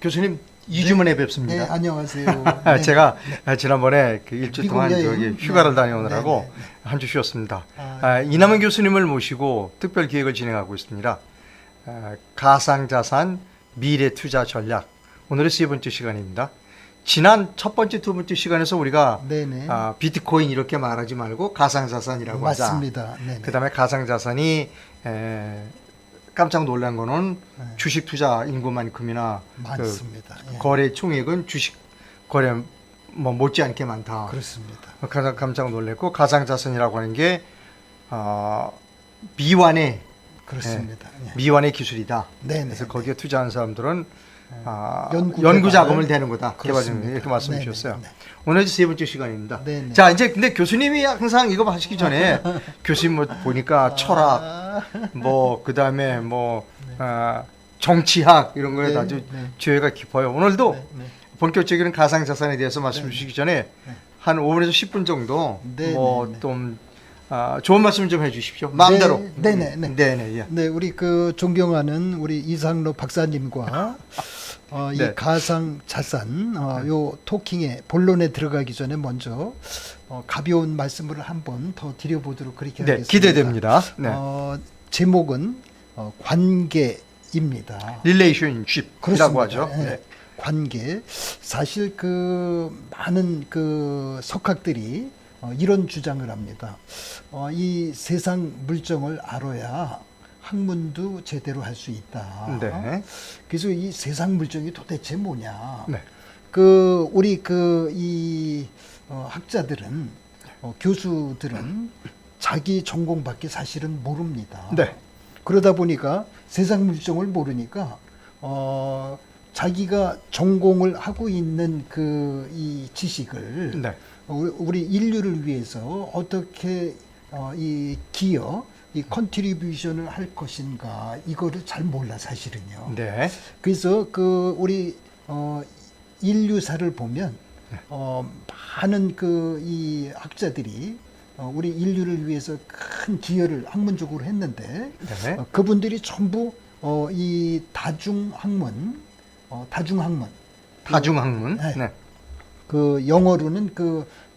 교수님 2주 만에 뵙습니다. 네, 안녕하세요. 네. 제가 지난번에 그 일주 미국 동안 여행. 저기 휴가를 네. 다녀오느라고 네, 네, 한 주 쉬었습니다. 아, 이남은 교수님을 모시고 특별 기획을 진행하고 있습니다. 가상자산 미래 투자 전략. 오늘의 세 번째 시간입니다. 지난 첫 번째, 두 번째 시간에서 우리가 네네. 비트코인 이렇게 말하지 말고 가상자산이라고 하자. 맞습니다. 네네. 그다음에 가상자산이 깜짝 놀란 거는 네. 주식 투자 인구만큼이나 많습니다. 그 예. 거래 총액은 주식 거래 뭐 못지않게 많다. 그렇습니다. 가장 깜짝 놀랐고 가상자산이라고 하는 게 미완의 그렇습니다. 예. 미완의 기술이다. 네네. 그래서 거기에 투자한 사람들은 연구 연구 개발. 자금을 대는 거다. 개발 중 그렇습니다. 이렇게 말씀해 네네. 주셨어요. 네. 오늘 세 번째 시간입니다. 네네. 자, 이제 근데 교수님이 항상 이거 하시기 전에 교수님 뭐 보니까 철학, 뭐 그다음에 뭐 정치학 이런 거에 네, 아주 네. 지혜가 깊어요. 오늘도 네, 네. 본격적인 가상자산에 대해서 말씀 주시기 전에 한 5분에서 10분 정도 네, 뭐 네, 네. 좀 좋은 말씀 좀 해주십시오. 마음대로. 네네. 네네. 예. 네, 우리 그 존경하는 우리 이상로 박사님과 이 네. 가상 자산 요 토킹의 본론에 들어가기 전에 먼저 가벼운 말씀을 한번 더 드려보도록 그렇게 네, 하겠습니다. 기대됩니다. 네. 제목은 관계입니다. 릴레이션십이라고 그렇습니다. 하죠. 예. 네. 관계. 사실 그 많은 그 석학들이 이런 주장을 합니다. 이 세상 물정을 알아야 학문도 제대로 할 수 있다. 네. 그래서 이 세상 물정이 도대체 뭐냐? 네. 우리 이 학자들은 교수들은 자기 전공밖에 사실은 모릅니다. 네. 그러다 보니까 세상 물정을 모르니까 자기가 전공을 하고 있는 이 지식을 네. 우리 인류를 위해서 어떻게 이 기여, 이 컨트리뷰션을 할 것인가 이거를 잘 몰라 사실은요. 네. 그래서 우리 인류사를 보면 많은 이 학자들이 우리 인류를 위해서 큰 기여를 학문적으로 했는데 네. 그분들이 전부 이 다중학문 다중학문. 네. 네. 그 영어로는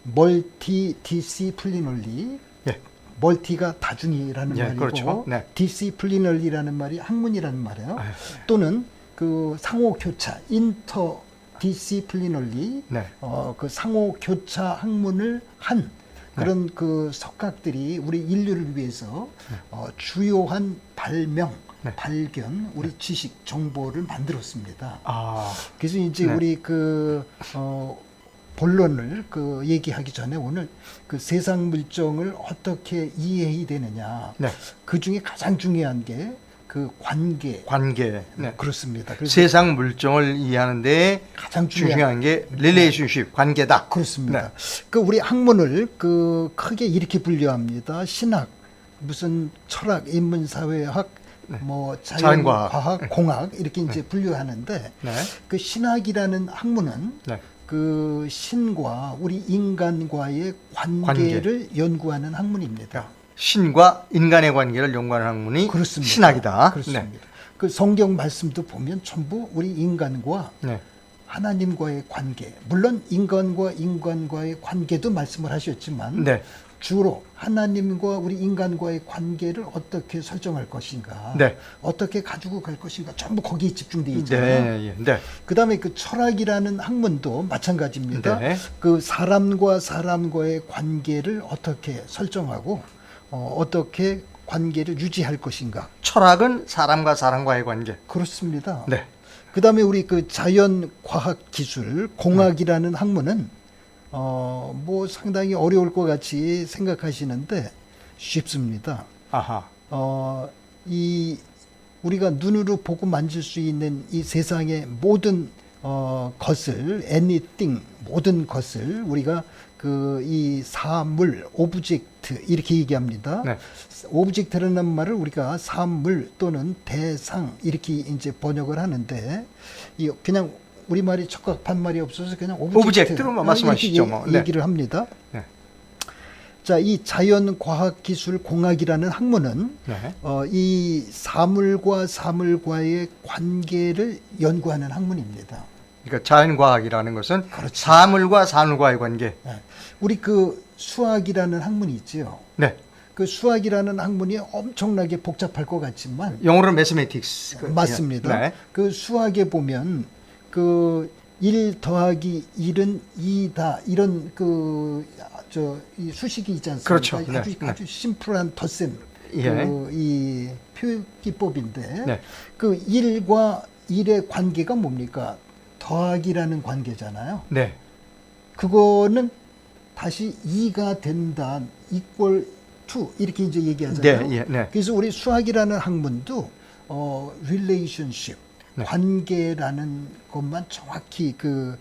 멀티 디시플리널리 예. 멀티가 다중이라는 예, 말이고 그렇죠. 네. 디시플리널리라는 말이 학문이라는 말이에요. 아유, 또는 그 상호 교차 인터 디시플리널리 네. 그 상호 교차 학문을 한 그런 그 석학들이 우리 인류를 위해서 주요한 발명, 네. 발견, 우리 지식, 정보를 만들었습니다. 그래서 이제 네. 우리 본론을 얘기하기 전에 오늘 세상 물정을 어떻게 이해해야 되느냐. 네. 그 중에 가장 중요한 게 관계. 네. 그렇습니다. 그래서 세상 물정을 이해하는데 가장 중요한 게 릴레이션십, 관계다. 그렇습니다. 네. 우리 학문을 크게 이렇게 분류합니다. 신학, 무슨 철학, 인문사회학, 네. 뭐 자연과학. 자연과학, 공학 이렇게 이제 분류하는데 네. 신학이라는 학문은 네. 신과 우리 인간과의 관계를 연구하는 학문입니다. 신과 인간의 관계를 연구하는 학문이 그렇습니다. 신학이다. 그렇습니다. 네. 성경 말씀도 보면 전부 우리 인간과 네. 하나님과의 관계, 물론 인간과의 관계도 말씀을 하셨지만 네. 주로 하나님과 우리 인간과의 관계를 어떻게 설정할 것인가, 네. 어떻게 가지고 갈 것인가, 전부 거기에 집중되어 있잖아요. 네. 네. 그다음에 철학이라는 학문도 마찬가지입니다. 네. 사람과 사람과의 관계를 어떻게 설정하고 어떻게 관계를 유지할 것인가. 철학은 사람과 사람과의 관계. 그렇습니다. 네. 그다음에 우리 자연과학 기술 공학이라는 학문은 뭐 상당히 어려울 것 같이 생각하시는데 쉽습니다. 아하. 우리가 눈으로 보고 만질 수 있는 이 세상의 모든 것을 anything 모든 것을 우리가 이 사물 오브젝트 이렇게 얘기합니다. 네. 오브젝트라는 말을 우리가 사물 또는 대상 이렇게 이제 번역을 하는데 그냥 우리말이 척각 반말이 없어서 그냥 오브젝트로 오브젝트로 말씀하시죠. 이렇게 뭐. 네. 얘기를 합니다. 네. 자, 이 자연과학기술공학이라는 학문은 네. 이 사물과 사물과의 관계를 연구하는 학문입니다. 그러니까 자연과학이라는 것은 그렇죠. 사물과 사물과의 관계. 네. 우리 그 수학이라는 학문이 있지요. 네. 그 수학이라는 학문이 엄청나게 복잡할 것 같지만 영어로는 mathematics. 맞습니다. 네. 그 수학에 보면 그 1 더하기 1은 2다 이런 이 수식이 있지 않습니까? 그렇죠. 아주 네. 아주 심플한 덧셈 예. 이 표기법인데 네. 그 1과 1의 관계가 뭡니까? 더하기라는 관계잖아요. 네. 그거는 다시 2가 된다. equal to 이렇게 이제 얘기하잖아요. 네. 예. 네. 그래서 우리 수학이라는 학문도 relationship 네. 관계라는 것만 정확히 그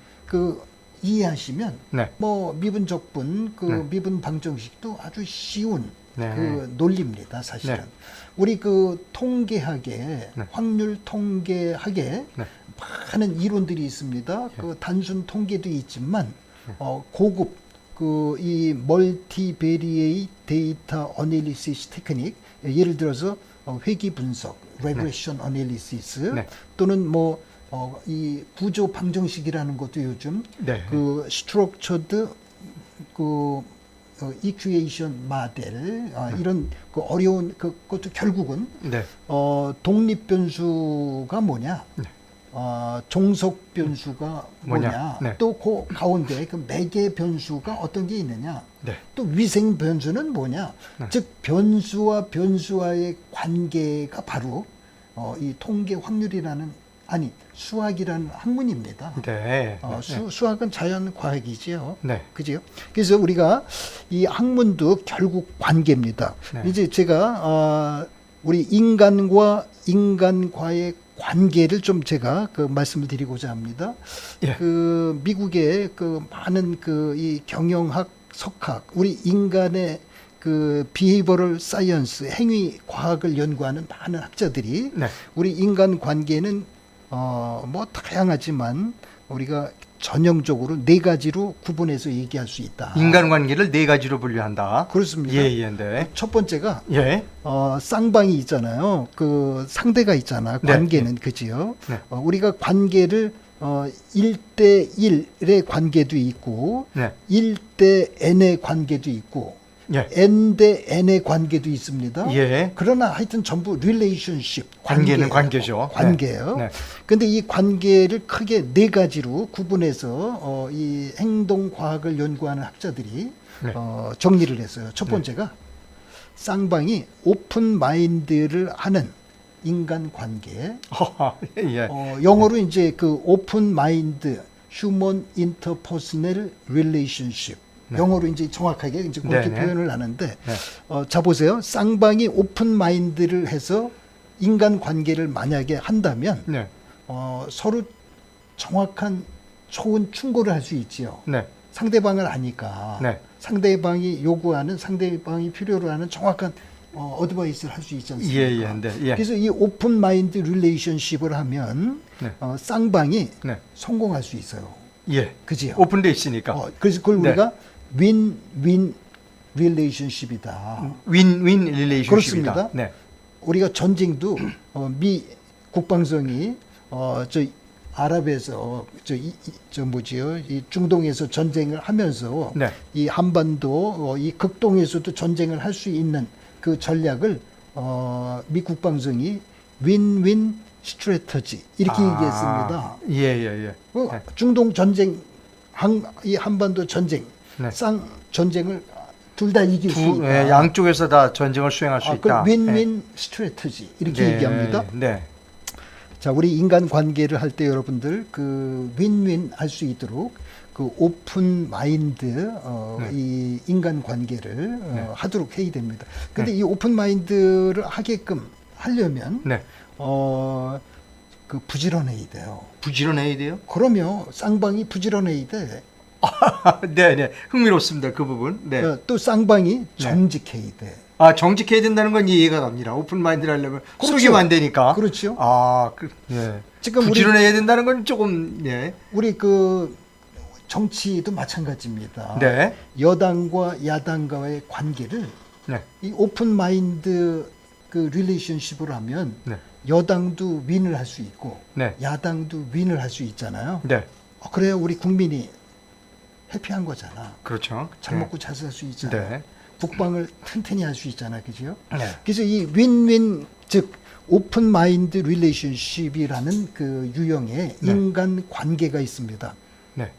이해하시면 네. 뭐 미분적분 네. 미분 방정식도 아주 쉬운 네. 그 논리입니다. 사실은 네. 우리 그 통계학에 네. 확률 통계학에 네. 많은 이론들이 있습니다. 그 단순 통계도 있지만 고급 그 이 멀티베리에이트 데이터 어널리시스 테크닉 예를 들어서 회귀 분석, regression analysis 네. 또는 뭐 이 구조 방정식이라는 것도 요즘 네. 그 structured 그 equation 모델 이런 그 어려운 그것도 결국은 네. 독립 변수가 뭐냐? 네. 종속 변수가 뭐냐? 네. 또 그 가운데 그 매개 변수가 어떤 게 있느냐? 네. 또 위생 변수는 뭐냐? 네. 즉 변수와 변수와의 관계가 바로 이 통계 확률이라는 수학이라는 학문입니다. 네. 수학은 자연 과학이지요. 네. 그죠? 그래서 우리가 이 학문도 결국 관계입니다. 네. 이제 제가 우리 인간과의 관계를 좀 제가 그 말씀을 드리고자 합니다. 예. 그 미국의 그 많은 그 이 경영학, 석학, 우리 인간의 그 비헤이버럴 사이언스, 행위 과학을 연구하는 많은 학자들이 네. 우리 인간 관계는 뭐 다양하지만 우리가 전형적으로 4가지로 구분해서 얘기할 수 있다. 인간관계를 4가지로 분류한다. 그렇습니다. 예, 예, 네. 첫 번째가 예. 쌍방이 있잖아요. 그 상대가 있잖아. 네, 관계는 그지요. 네. 우리가 관계를 1대1의 관계도 있고 네. 1대 n의 관계도 있고 예. n 대 n의 관계도 있습니다. 예. 그러나 하여튼 전부 relationship 관계는 관계죠. 관계예요. 네. 근데 이 관계를 크게 4가지로 구분해서 이 행동 과학을 연구하는 학자들이 네. 정리를 했어요. 첫 번째가 쌍방이 오픈 마인드를 하는 인간 관계. 예. 영어로 이제 그 오픈 마인드 휴먼 인터퍼스널 릴레이션십. 네. 영어로 이제 정확하게 이제 그렇게 네네. 표현을 하는데 네. 자 보세요. 쌍방이 오픈 마인드를 해서 인간 관계를 만약에 한다면 네. 서로 정확한 좋은 충고를 할 수 있지요. 네. 상대방을 아니까 네. 상대방이 요구하는 상대방이 필요로 하는 정확한 어드바이스를 할 수 있지 않습니까? 예, 예, 네. 예. 그래서 이 오픈 마인드 릴레이션십을 하면 네. 쌍방이 네. 성공할 수 있어요. 예. 그지요? 오픈돼 있으니까. 그래서 그걸 네. 우리가 윈윈 릴레이션십이다. 윈윈 릴레이션십이다. 그렇습니다. 네. 우리가 전쟁도 미 국방성이 저 아랍에서 저 뭐지요? 이 중동에서 전쟁을 하면서 네. 이 한반도 이 극동에서도 전쟁을 할 수 있는 그 전략을 미 국방성이 윈윈 스트래터지 이렇게 얘기했습니다. 예, 예, 예. 네. 중동 전쟁, 이 한반도 전쟁, 네. 전쟁을 둘 다 이길 수 있다. 양쪽에서 다 전쟁을 수행할 수 있다. 윈윈 스트래터지 이렇게 네. 얘기합니다. 네. 자, 우리 인간 관계를 할 때 여러분들 그 윈윈 할 수 있도록 그 오픈 마인드 이 인간 관계를 하도록 해야 됩니다. 근데 이 오픈 마인드를 하게끔 하려면 네. 그 부지런해야 돼요. 부지런해야 돼요? 그러면 쌍방이 부지런해야 돼. 네, 네. 흥미롭습니다. 그 부분. 네. 또 쌍방이 정직해야 돼. 정직해야 된다는 건 이해가 갑니다. 오픈 마인드를 하려면 그렇죠. 속이면 안 되니까. 그렇죠. 예. 지금 부지런해야 된다는 건 조금, 예. 우리 그 정치도 마찬가지입니다. 네. 여당과 야당과의 관계를 네. 이 오픈 마인드 그 릴레이션십으로 하면 네. 여당도 윈을 할 수 있고 네. 야당도 윈을 할 수 있잖아요. 네. 그래야 우리 국민이 해피한 거잖아. 그렇죠. 잘 먹고 잘 살 수 있잖아. 네. 국방을 튼튼히 할 수 있잖아, 그죠? 네. 그래서 이 윈윈 즉 오픈 마인드 릴레이션십이라는 그 유형의 네. 인간 관계가 있습니다. 네.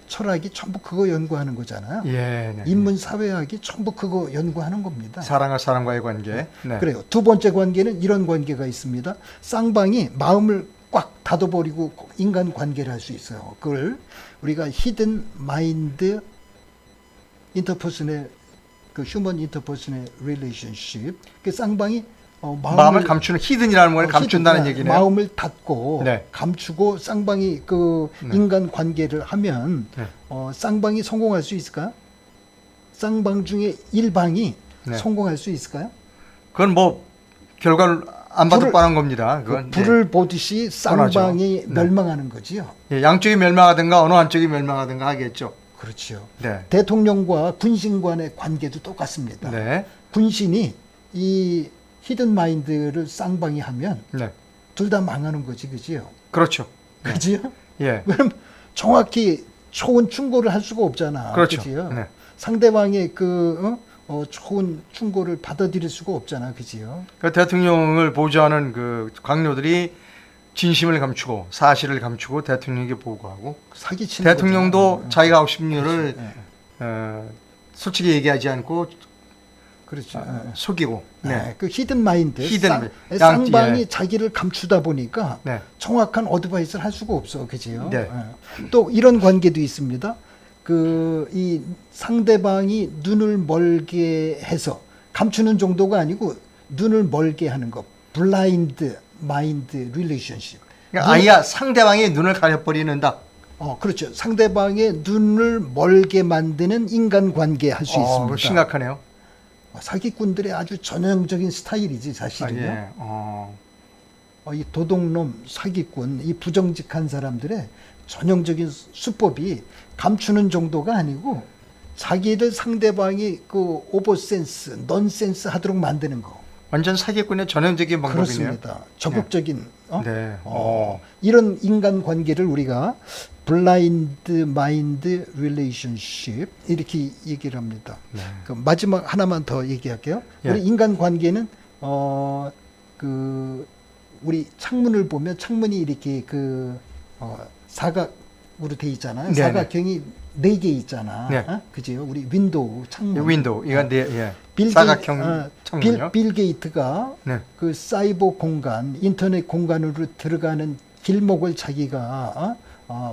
철학이 전부 그거 연구하는 거잖아요. 예. 네. 인문 사회학이 전부 그거 연구하는 겁니다. 사랑과 사람과의 관계. 네. 그래요. 두 번째 관계는 이런 관계가 있습니다. 쌍방이 마음을 꽉 닫아버리고 인간 관계를 할 수 있어요. 그걸 우리가 히든 마인드 인터퍼스널 그 휴먼 인터퍼스널 릴레이션십. 그 쌍방이 마음을 감추는 히든이라는 걸 감춘다는 얘기네요. 마음을 닫고 네. 감추고 쌍방이 그 네. 인간 관계를 하면 네. 쌍방이 성공할 수 있을까요? 쌍방 중에 일방이 네. 성공할 수 있을까요? 그건 뭐 결과를 안 봐도 불을- 뻔한 겁니다. 그건 불을 보듯이 쌍방이 뻔하죠. 네. 멸망하는 거지요. 예, 양쪽이 멸망하든가 어느 한쪽이 멸망하든가 하겠죠. 그렇죠. 네. 대통령과 군신 간의 관계도 똑같습니다. 네. 군신이 이 히든 마인드를 쌍방이 하면 네. 둘 다 망하는 거지, 그지요? 그렇죠. 그지요? 예. 그럼 정확히 좋은 충고를 할 수가 없잖아. 그렇죠. 그지요? 네. 상대방의 그 좋은 충고를 받아들일 수가 없잖아, 그지요? 그 대통령을 보좌하는 그 강요들이 진심을 감추고 사실을 감추고 대통령에게 보고하고 사기치는 대통령도 거잖아. 자기가 하고 싶은 일을 예, 솔직히 얘기하지 않고 그렇죠. 속이고. 네. 그 히든 마인드, 히든 쌍방이 예. 자기를 감추다 보니까 네. 정확한 어드바이스를 할 수가 없어, 그지요? 네. 또 이런 관계도 있습니다. 그 이 상대방이 눈을 멀게 해서 감추는 정도가 아니고 눈을 멀게 하는 거, 블라인드 마인드 릴레이션십. 그러니까 아예 상대방의 눈을 가려버리는다. 그렇죠. 상대방의 눈을 멀게 만드는 인간 관계 할 수 있습니다. 심각하네요. 사기꾼들의 아주 전형적인 스타일이지 사실은요. 예. 이 도둑놈, 사기꾼, 이 부정직한 사람들의 전형적인 수법이 감추는 정도가 아니고 자기들 상대방이 그 오버센스, 넌센스 하도록 만드는 거. 완전 사기꾼의 전형적인 방법이네요. 그렇습니다. 적극적인 네. 이런 인간 관계를 우리가 블라인드 마인드 릴레이션십 이렇게 얘기를 합니다. 네. 그 마지막 하나만 더 얘기할게요. 예. 우리 인간 관계는 그 우리 창문을 보면 창문이 이렇게 그 사각으로 돼 있잖아요. 네네. 사각형이 4개 있잖아. 네. 그죠? 우리 윈도우 창문. 윈도우 이건 빌 사각형 창문이요. 빌 게이트가 네. 그 사이버 공간, 인터넷 공간으로 들어가는 길목을 자기가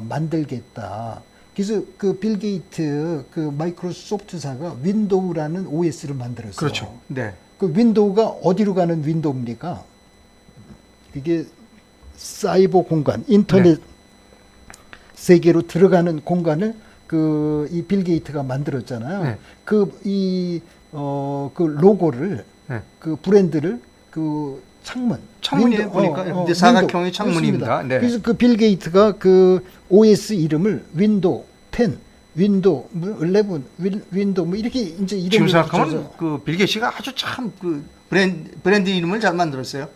만들겠다. 그래서 그 빌 게이트 그 마이크로소프트사가 윈도우라는 OS를 만들었어요. 그렇죠. 네. 그 윈도우가 어디로 가는 윈도우입니까? 이게 사이버 공간, 인터넷 세계로 들어가는 공간을 그 이 빌 게이트가 만들었잖아요. 네. 그 로고를 네. 그 브랜드를 그 창문이에요, 보니까. 근데 사각형이 창문입니다. 그렇습니다. 네. 그래서 그 빌 게이트가 그 OS 이름을 윈도우 10, 윈도우 11, 윈도우 뭐 이렇게 이제 이름을 지금 생각하면 붙여서 그 빌 게이츠가 아주 참 그 브랜드 이름을 잘 만들었어요.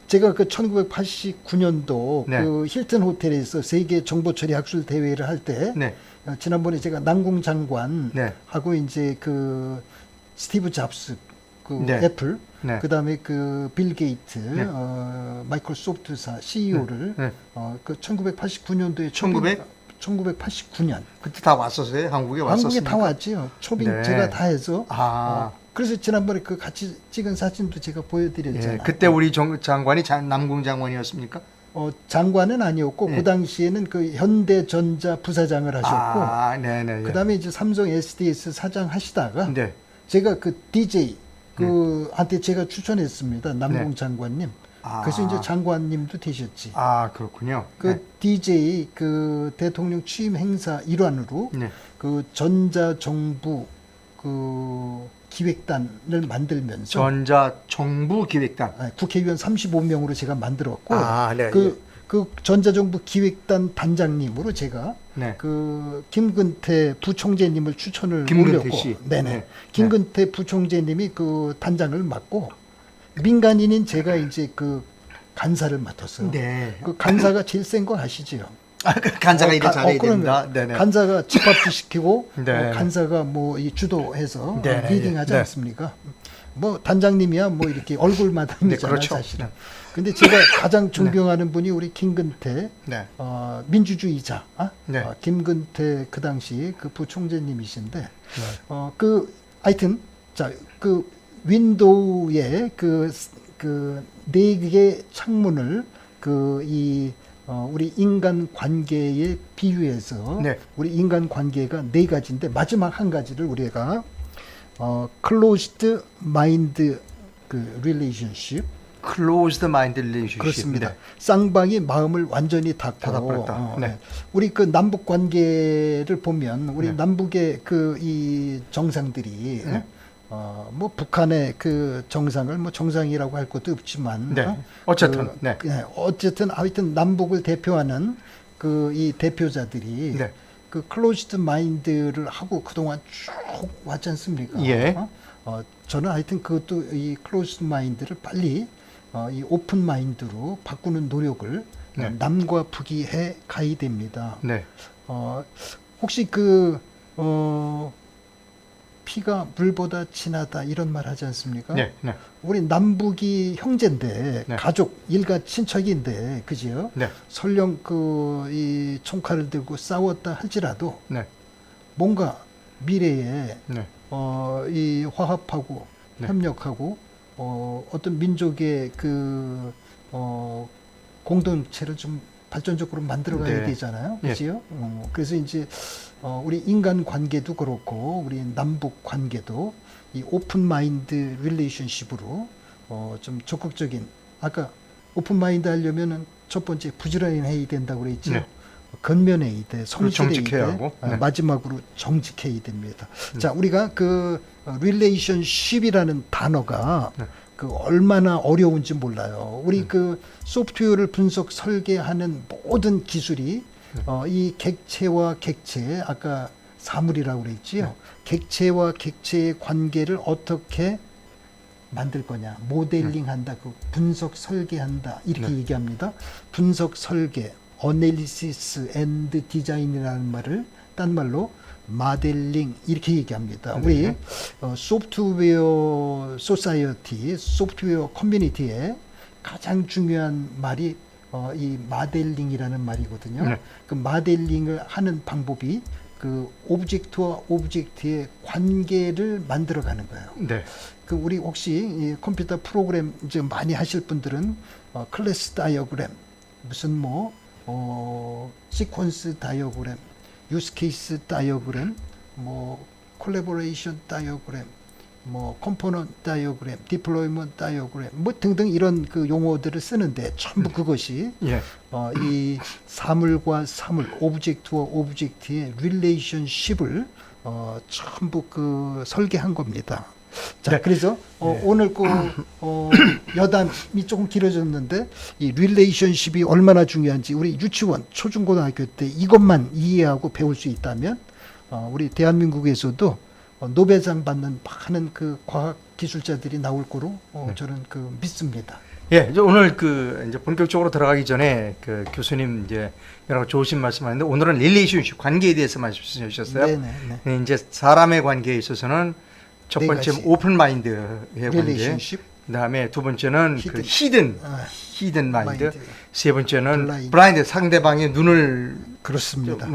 제가 그 1989년도 네. 그 힐튼 호텔에서 세계 정보 처리 학술 대회를 할 때 네. 지난번에 제가 남궁 장관 네. 하고 이제 그 스티브 잡스 그 네. 애플 네. 그다음에 그 빌 게이트 네. 마이크로소프트사 CEO를 네. 그 1989년도에 1989년 그때 다 왔었어요. 한국에 한국에 왔었습니까? 다 왔지요. 초빙 네. 제가 다 해서 아. 그래서 지난번에 그 같이 찍은 사진도 제가 보여드렸잖아요. 예, 그때 우리 장관이 남궁 장관이었습니까? 장관은 아니었고 네. 그 당시에는 그 현대전자 부사장을 하셨고 아, 네네. 그다음에 이제 삼성 SDS 사장 하시다가 네. 제가 그 DJ 한테 제가 추천했습니다. 남궁 네. 장관님. 아. 그래서 이제 장관님도 되셨지. 아, 그렇군요. 그 DJ 그 대통령 취임 행사 일환으로 네. 그 전자정부 그 기획단을 만들면서 전자정부기획단. 국회의원 35명으로 제가 만들었고 아, 네. 그 전자정부 기획단 단장님으로 제가 네. 그 김근태 부총재님을 추천을 김근태 올렸고, 씨. 네네. 네. 김근태 부총재님이 그 단장을 맡고 민간인인 제가 이제 그 간사를 맡았어요. 네. 그 간사가 제일 센 거 아시지요? 간사가 일을 잘해야 그러면 됩니다. 네네. 간사가 집합도 시키고 네. 간사가 뭐 이 주도해서 네. 리딩하지 네. 않습니까? 뭐 단장님이야 뭐 이렇게 얼굴만 네, 담이잖아요, 그렇죠. 사실은. 근데 제가 가장 존경하는 분이 우리 김근태 네. 민주주의자 네. 김근태 그 당시 그 부총재님이신데 그 하여튼 자 그 윈도우에 그 네 개의 창문을 우리 인간 관계에 비유해서 네. 우리 인간 관계가 네 가지인데 마지막 한 가지를 우리가 closed mind 그 relationship closed mind relationship. 그렇습니다. 네. 쌍방이 마음을 완전히 닫아버렸다. 네. 우리 그 남북 관계를 보면 우리 네. 남북의 그 이 정상들이 네. 뭐 북한의 그 정상을 뭐 정상이라고 할 것도 없지만 네. 어쨌든 네. 어쨌든 하여튼 남북을 대표하는 그 이 대표자들이 네. 그 클로즈드 마인드를 하고 그동안 쭉 왔지 않습니까? 예. 저는 하여튼 그것도 이 클로즈드 마인드를 빨리 이 오픈 마인드로 바꾸는 노력을 네. 남과 북이 해 가야 됩니다. 네. 혹시 피가 물보다 진하다 이런 말 하지 않습니까? 네. 네. 우리 남북이 형제인데 네. 가족 일가 친척인데 그지요? 네. 설령 이 총칼을 들고 싸웠다 할지라도 네. 뭔가 미래에 네. 이 화합하고 네. 협력하고 어떤 민족의 공동체를 좀 발전적으로 만들어가야 네. 되잖아요, 예. 그지요? 그래서 이제 우리 인간 관계도 그렇고 우리 남북 관계도 이 오픈 마인드 릴레이션십으로 좀 적극적인 아까 오픈 마인드 하려면은 첫 번째 부지런히 해야 된다고 그랬죠. 네. 건면해야 돼, 성실해야 정직해야 돼. 하고. 네. 마지막으로 정직해야 됩니다. 자, 우리가 그 릴레이션십이라는 단어가 네. 그 얼마나 어려운지 몰라요. 우리 그 소프트웨어를 분석 설계하는 모든 기술이 이 객체와 객체 아까 사물이라고 그랬지요. 네. 객체와 객체의 관계를 어떻게 만들 거냐, 모델링한다, 그 분석 설계한다 이렇게 네. 얘기합니다. 분석 설계, analysis and design이라는 말을 딴 말로 모델링 이렇게 얘기합니다. 네. 우리 소프트웨어 소사이어티, 소프트웨어 커뮤니티에 가장 중요한 말이 이 모델링이라는 말이거든요. 네. 그 모델링을 하는 방법이 그 오브젝트와 오브젝트의 관계를 만들어가는 거예요. 네. 그 우리 혹시 이 컴퓨터 프로그램 이제 많이 하실 분들은 클래스 다이어그램 무슨 시퀀스 다이어그램, 유스 케이스 다이어그램, 콜래보레이션 다이어그램, 컴포넌트 다이어그램, 디플로이먼트 다이어그램 등등 이런 그 용어들을 쓰는데 전부 그것이 예. 이 사물과 사물, 오브젝트와 오브젝트의 릴레이션십을 전부 그 설계한 겁니다. 자, 네. 그래서 네. 오늘 여담이 조금 길어졌는데 이 릴레이션십이 얼마나 중요한지 우리 유치원, 초중고등학교 때 이것만 이해하고 배울 수 있다면 우리 대한민국에서도 노벨상 받는 많은 그 과학 기술자들이 나올 거로 저는 믿습니다. 예, 이제 오늘 이제 본격적으로 들어가기 전에 교수님 이제 여러 가지 좋으신 말씀하셨는데 오늘은 릴레이션십 관계에 대해서 말씀해 주셨어요. 네네. 네, 이제 사람의 관계에 있어서는 첫 네 번째 가지. 오픈 마인드의 관계, 릴레이션십, 그다음에 두 번째는 히든. 히든 마인드, 마인드. 세 번째는 블라인드. 블라인드 상대방의 눈을 그렇습니다.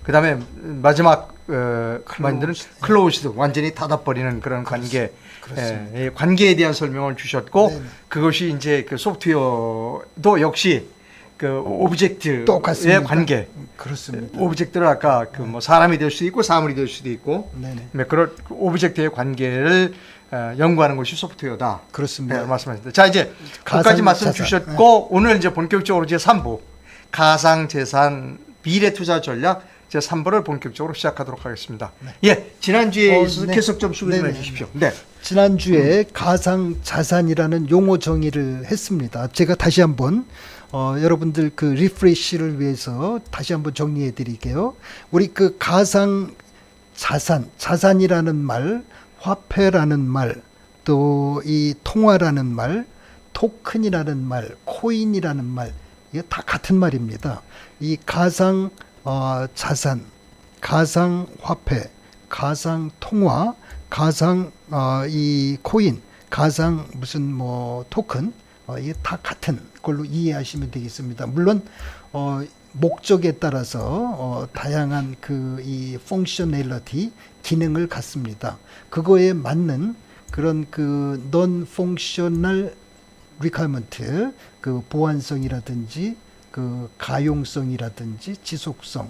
그다음에 마지막 마인드는 클로즈드. 클로즈드 완전히 닫아버리는 그런 관계. 그렇습니다. 예, 관계에 대한 설명을 주셨고 네네. 그것이 이제 그 소프트웨어도 역시 그 오브젝트의 똑같습니다. 관계. 그렇습니다. 오브젝트를 아까 사람이 될 수도 있고 사물이 될 수도 있고 네네. 그런 오브젝트의 관계를 연구하는 것이 소프트웨어다. 그렇습니다. 네, 말씀하셨습니다. 자, 이제 가상 거기까지 말씀 자산. 주셨고 오늘 이제 본격적으로 제 3부 가상 재산 미래 투자 전략 제 3부를 본격적으로 시작하도록 하겠습니다. 예, 지난주에 네. 계속 좀 소개 좀 네네. 해주십시오. 네. 지난주에 가상 자산이라는 용어 정의를 했습니다. 제가 다시 한번 여러분들 그 리프레시를 위해서 다시 한번 정리해 드릴게요. 우리 그 가상 자산이라는 말, 화폐라는 말, 또 이 통화라는 말, 토큰이라는 말, 코인이라는 말, 이게 다 같은 말입니다. 이 가상 자산, 가상 화폐, 가상 통화, 가상 이 코인, 가상 무슨 뭐 토큰, 이게 다 같은 걸로 이해하시면 되겠습니다. 물론 목적에 따라서 다양한 그 이 펑셔널리티 기능을 갖습니다. 그거에 맞는 그런 그 non functional requirement, 그 보안성이라든지 그 가용성이라든지 지속성,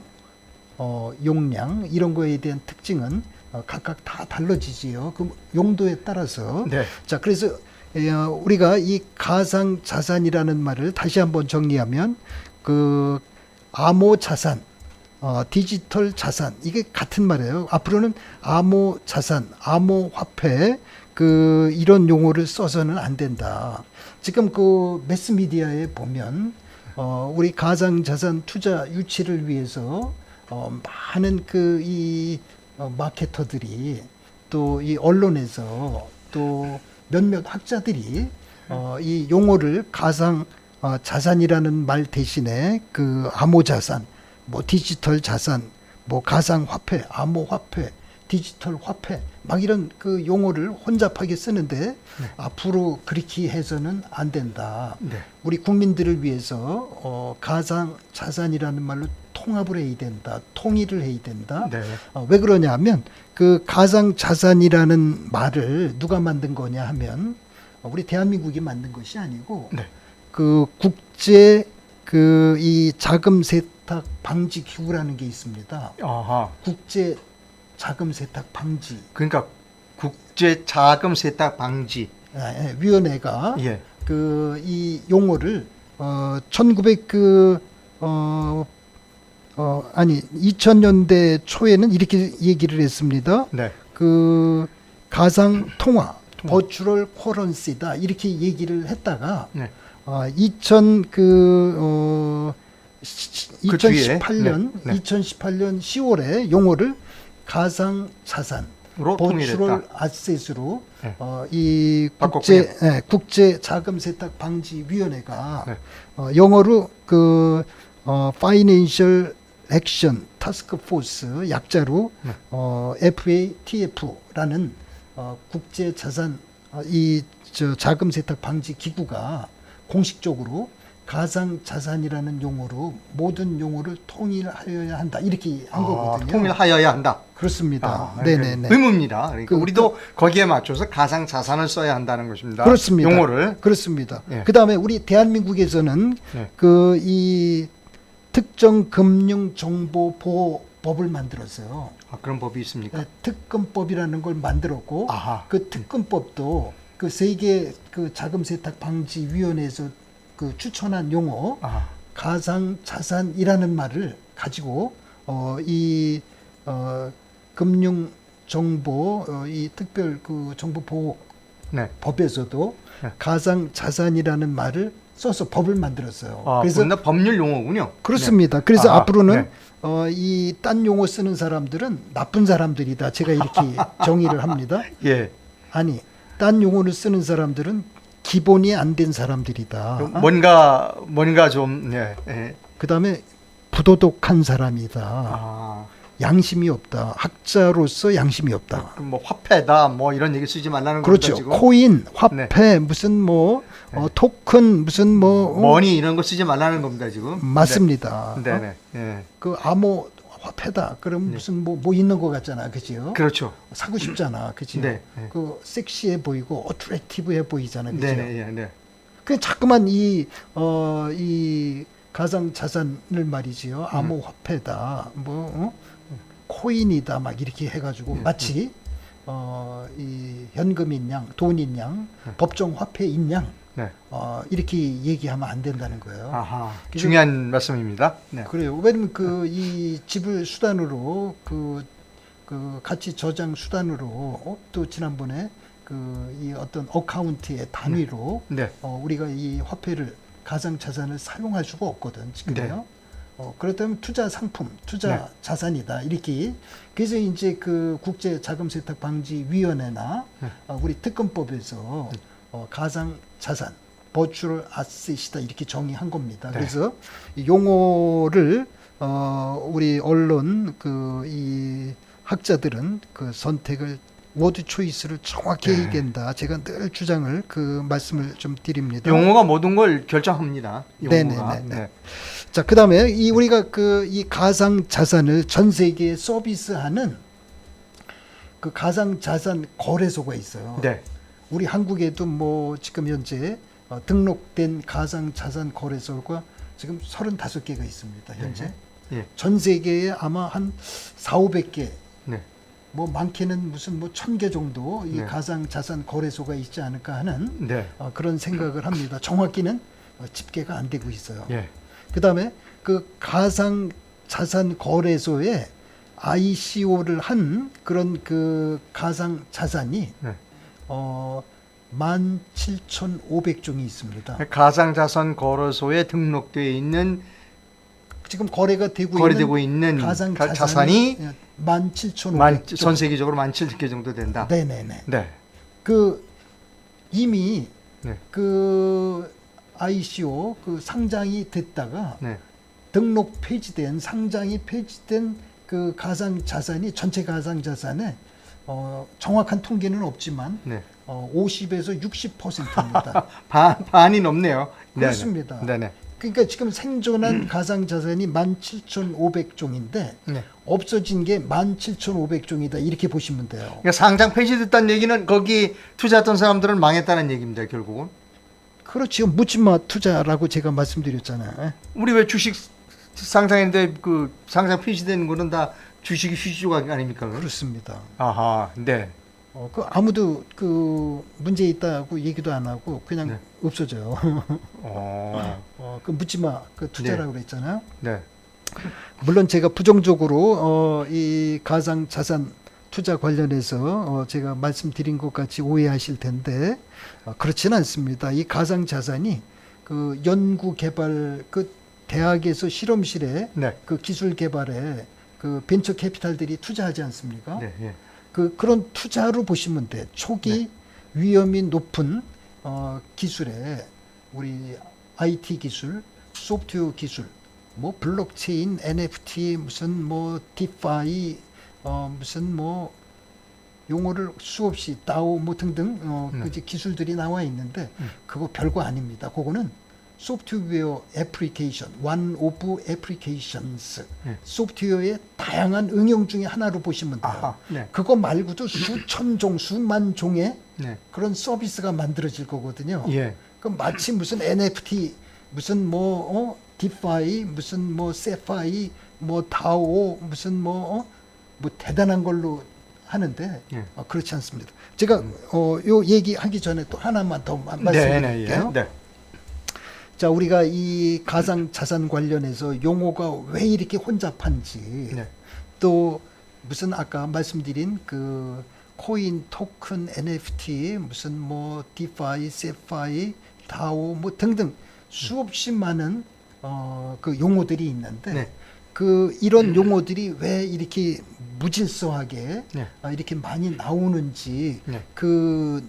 용량 이런 거에 대한 특징은 각각 다 달라지지요. 그 용도에 따라서. 네. 자, 그래서 우리가 이 가상 자산이라는 말을 다시 한번 정리하면 그 암호 자산, 디지털 자산, 이게 같은 말이에요. 앞으로는 암호 자산, 암호 화폐, 그 이런 용어를 써서는 안 된다. 지금 그 매스미디어에 보면 우리 가상 자산 투자 유치를 위해서 많은 그 이 마케터들이 또 이 언론에서 또 몇몇 학자들이 이 용어를 가상 자산이라는 말 대신에 그 암호 자산, 뭐 디지털 자산, 뭐 가상 화폐, 암호 화폐, 디지털 화폐 막 이런 그 용어를 혼잡하게 쓰는데 앞으로 그렇게 해서는 안 된다. 네. 우리 국민들을 위해서 가상 자산이라는 말로 통합을 해야 된다. 통일을 해야 된다. 네. 왜 그러냐면 그 가상 자산이라는 말을 누가 만든 거냐 하면 우리 대한민국이 만든 것이 아니고 네. 그 국제 그 이 자금 세탁 방지 기구라는 게 있습니다. 아하. 국제 자금 세탁 방지 그러니까 국제 자금 세탁 방지 위원회가 예. 그 이 용어를 1900 아니 2000년대 초에는 이렇게 얘기를 했습니다. 네. 그 가상 통화, 버추럴 커런시다 이렇게 얘기를 했다가 네. 2018년 네. 2018년 10월에 용어를 가상 자산, 으로 버추럴 통일했다. 아셋으로 네. 이 바꿨군요. 국제 자금 세탁 방지 위원회가 네. 영어로 그 Financial Action Task Force 약자로 네. FATF라는 국제 자산 자금 세탁 방지 기구가 공식적으로 가상 자산이라는 용어로 모든 용어를 통일하여야 한다 이렇게 한 거거든요. 통일하여야 한다. 그렇습니다. 아, 네네네. 의무입니다. 그러니까 그, 우리도 거기에 맞춰서 가상 자산을 써야 한다는 것입니다. 그렇습니다. 용어를. 그렇습니다. 예. 그다음에 우리 대한민국에서는 예. 그 이 특정 금융 정보 보호법을 만들었어요. 아, 그런 법이 있습니까? 특검법이라는 걸 만들었고 아하. 그 특검법도 그 세계 그 자금 세탁 방지 위원회에서 그 추천한 용어 아하. 가상 자산이라는 말을 가지고 금융 정보 이 특별 그 정보 보호 네. 법에서도 네. 가상 자산이라는 말을 써서 법을 만들었어요. 아, 그래서 그래서 법률 용어군요. 그렇습니다. 그래서 아하, 앞으로는 네. 이 딴 용어 쓰는 사람들은 나쁜 사람들이다. 제가 이렇게 정의를 합니다. 예. 아니, 딴 용어를 쓰는 사람들은 기본이 안 된 사람들이다. 뭔가 좀 네. 예. 그다음에 부도덕한 사람이다. 아. 양심이 없다. 학자로서 양심이 없다. 뭐 화폐다 뭐 이런 얘기 쓰지 말라는 그렇죠. 겁니다, 지금. 코인, 화폐, 무슨 뭐 토큰, 무슨 뭐 머니 이런 거 쓰지 말라는 겁니다, 지금. 맞습니다. 네. 네. 예. 그 암호 화폐다. 그럼 무슨 뭐 있는 것 같잖아, 그죠? 그렇죠. 사고 싶잖아, 그죠? 네, 네. 그 섹시해 보이고 어트랙티브해 보이잖아, 그죠? 네, 네, 네. 그 자꾸만 이 가상 자산을 말이지요. 암호 화폐다, 코인이다, 막 이렇게 해가지고 마치 이 현금인 양, 돈인 양, 법정 화폐인 양. 네. 이렇게 얘기하면 안 된다는 거예요. 아하. 중요한 말씀입니다. 네. 그래요. 왜냐면 이 지불 수단으로 그 가치 저장 수단으로 또 지난번에 이 어떤 어카운트의 단위로 네. 우리가 이 화폐를 가상 자산을 사용할 수가 없거든 지금요. 네. 그렇다면 투자 상품, 투자 네. 자산이다 이렇게. 그래서 이제 그 국제 자금 세탁 방지 위원회나 네. 우리 특검법에서 가상 자산, 버추얼 아셋이다 이렇게 정의한 겁니다. 네. 그래서 이 용어를 우리 언론 이 학자들은 그 선택을 워드 초이스를 정확히 해야 된다. 제가 늘 주장을 말씀을 좀 드립니다. 용어가 모든 걸 결정합니다. 용어가. 네네네. 네. 자, 그다음에 우리가 이 가상 자산을 전 세계에 서비스하는 그 가상 자산 거래소가 있어요. 네. 우리 한국에도 뭐 지금 현재 등록된 가상 자산 거래소가 지금 35개가 있습니다. 현재. 예. 전 세계에 아마 한 4,500개, 네. 뭐 많게는 무슨 뭐 1,000개 정도 이 네. 가상 자산 거래소가 있지 않을까 하는 네. 그런 생각을 합니다. 정확히는 집계가 안 되고 있어요. 예. 그다음에 그 가상 자산 거래소에 ICO를 한 그런 그 가상 자산이 네. 17,500종이 있습니다. 가상자산 거래소에 등록되어 있는 지금 거래되고 있는 가상 자산이 17,500종. 전 세계적으로 17,000개 정도 된다. 네네네. 네. 이미 네. ICO 상장이 됐다가 네. 등록 폐지된 상장이 폐지된 그 가상 자산이 전체 가상 자산에 정확한 통계는 없지만 네. 50에서 60%입니다. 반이 넘네요. 그렇습니다. 네네. 그러니까 지금 생존한 가상 자산이 17,500종인데 네. 없어진 게 17,500종이다 이렇게 보시면 돼요. 그러니까 상장 폐지됐다는 얘기는 거기 투자했던 사람들은 망했다는 얘기입니다. 결국은. 그렇지요. 묻지마 투자라고 제가 말씀드렸잖아요. 우리 왜 주식 상장했는데 그 상장 폐지되는 거는 다 주식이 휴지조가 아닙니까? 그렇습니다. 아하, 네. 아무도 문제 있다고 얘기도 안 하고 그냥 네. 없어져요. 묻지마 투자라고 그랬잖아요. 네. 물론 제가 부정적으로 이 가상 자산 투자 관련해서 제가 말씀드린 것 같이 오해하실 텐데 그렇지는 않습니다. 이 가상 자산이 그 연구 개발 대학에서 실험실에 네. 그 기술 개발에 그 벤처 캐피탈들이 투자하지 않습니까? 네. 네. 그런 투자로 보시면 돼. 초기 위험이 높은 기술에 우리 IT 기술, 소프트웨어 기술, 뭐 블록체인, NFT, 무슨 뭐 디파이, 무슨 뭐 용어를 수없이 다오 뭐 등등 그 기술들이 나와 있는데 그거 별거 아닙니다. 그거는 소프트웨어 애플리케이션, one of applications, 소프트웨어의 다양한 응용 중에 하나로 보시면 돼요. 아하, 네. 그거 말고도 수천 종, 수만 종의 네. 그런 서비스가 만들어질 거거든요. 예. 그 마치 무슨 NFT, 무슨 뭐 디파이, 무슨 뭐 세파이, 뭐 다오, 무슨 뭐 대단한 걸로 하는데 예. 그렇지 않습니다. 제가 요 얘기하기 전에 또 하나만 더 네, 말씀드릴게요. 네. 자, 우리가 이 가상 자산 관련해서 용어가 왜 이렇게 혼잡한지 네. 또 무슨 아까 말씀드린 그 코인, 토큰, NFT, 무슨 뭐 디파이, 세파이, 다오 뭐 등등 수없이 많은 그 용어들이 있는데 네. 이런 용어들이 왜 이렇게 무질서하게 네. 이렇게 많이 나오는지 네. 그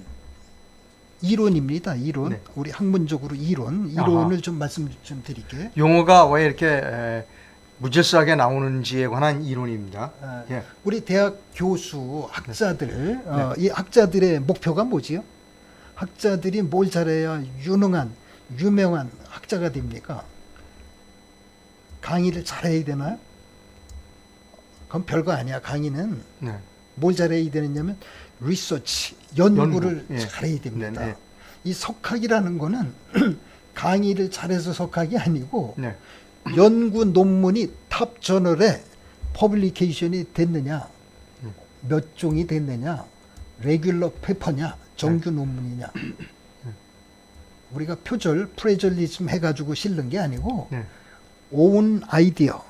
이론입니다. 이론. 네. 우리 학문적으로 이론을 좀 말씀 좀 드릴게요. 용어가 왜 이렇게 무질서하게 나오는지에 관한 이론입니다. 예. 우리 대학 교수, 학자들, 이 학자들의 목표가 뭐지요? 학자들이 뭘 잘해야 유명한 학자가 됩니까? 강의를 잘해야 되나요? 그건 별거 아니야. 강의는 네. 뭘 잘해야 되느냐면 리서치, 연구를 예. 잘해야 됩니다. 네. 이 석학이라는 거는 강의를 잘해서 석학이 아니고 네. 연구 논문이 탑 저널에 퍼블리케이션이 됐느냐, 몇 종이 됐느냐, 레귤러 페퍼냐, 정규 논문이냐. 우리가 표절, 프레절리즘 해가지고 실는 게 아니고 네. 오운 아이디어,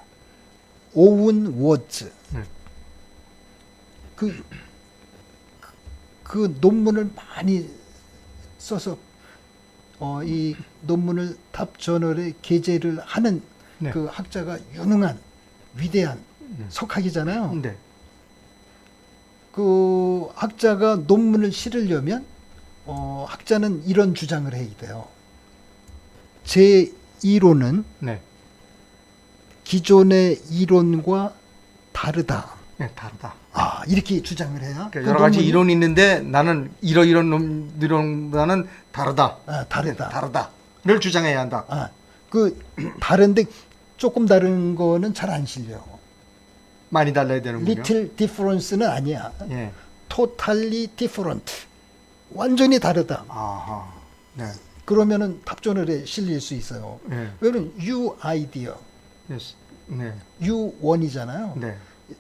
오운 워즈. 그 논문을 많이 써서 이 논문을 탑 저널에 게재를 하는 네. 그 학자가 유능한 위대한 석학이잖아요. 네. 그 학자가 논문을 실으려면 학자는 이런 주장을 해야 돼요. 제 이론은 네. 기존의 이론과 다르다. 네, 다르다. 이렇게 주장을 해야. 그러니까 여러 가지 이론이 있는데 나는 이런 이론보다는 다르다. 다르다. 다르다를 주장해야 한다. 그 다른데 조금 다른 거는 잘 안 실려. 많이 달라야 되는군요. Little difference는 아니야. 예. Totally different. 완전히 다르다. 아하. 네. 그러면은 탑저널에 실릴 수 있어요. 네. 왜냐면 U idea, Yes. 네. U1이잖아요. 네.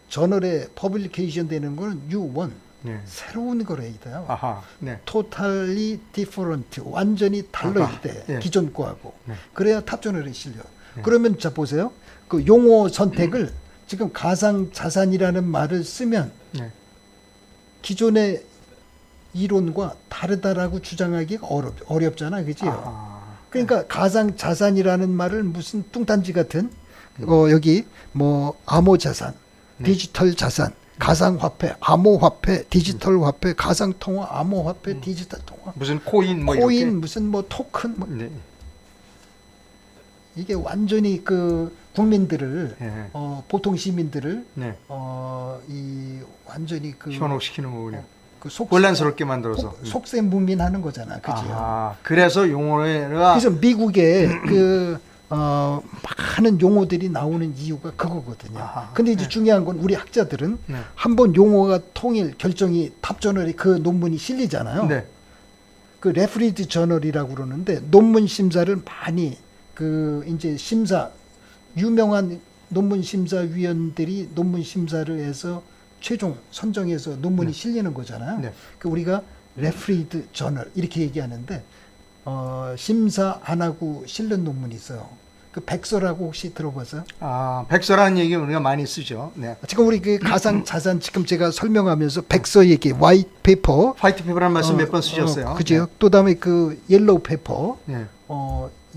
저널에 퍼블리케이션 되는 거는 U1. 네. 새로운 거로 해야 돼요. 아하. 네. Totally different. 완전히 달라야 돼. 예. 기존 거하고. 네. 그래야 탑저널에 실려. 그러면 자 보세요. 그 용어 선택을 지금 가상 자산이라는 말을 쓰면 네. 기존의 이론과 다르다라고 주장하기가 어렵잖아, 그지요? 그러니까 가상 자산이라는 말을 무슨 뚱딴지 같은 여기 뭐 암호 자산, 디지털 자산, 가상 화폐, 암호 화폐, 디지털 화폐, 가상 통화, 암호 화폐, 디지털 통화, 무슨 코인 뭐 코인 이렇게. 무슨 뭐 토큰 뭐 네. 이게 완전히 그 국민들을 예. 보통 시민들을 네. 이 완전히 그 현혹시키는 거군요. 그 혼란스럽게 만들어서. 속세무민하는 거잖아, 그지요? 그래서 용어가 그래서 미국에 그 많은 용어들이 나오는 이유가 그거거든요. 근데 이제 중요한 건 우리 학자들은 네. 한번 용어가 통일 결정이 탑저널에 그 논문이 실리잖아요. 네. 그 레프리드 저널이라고 그러는데 논문 심사를 많이 그 이제 유명한 논문 심사위원들이 논문 심사를 해서 최종 선정해서 논문이 실리는 거잖아요. 네. 그 우리가 레프리드 저널 이렇게 얘기하는데 심사 안 하고 실는 논문이 있어요. 그 백서라고 혹시 들어봤어요? 백서라는 얘기 우리가 많이 쓰죠. 네. 지금 우리 그 가상 자산 지금 제가 설명하면서 백서 얘기, 화이트 페이퍼, 화이트 페이퍼라는 말씀 몇 번 쓰셨어요. 그죠? 또 다음에 그 옐로우 페이퍼, 네.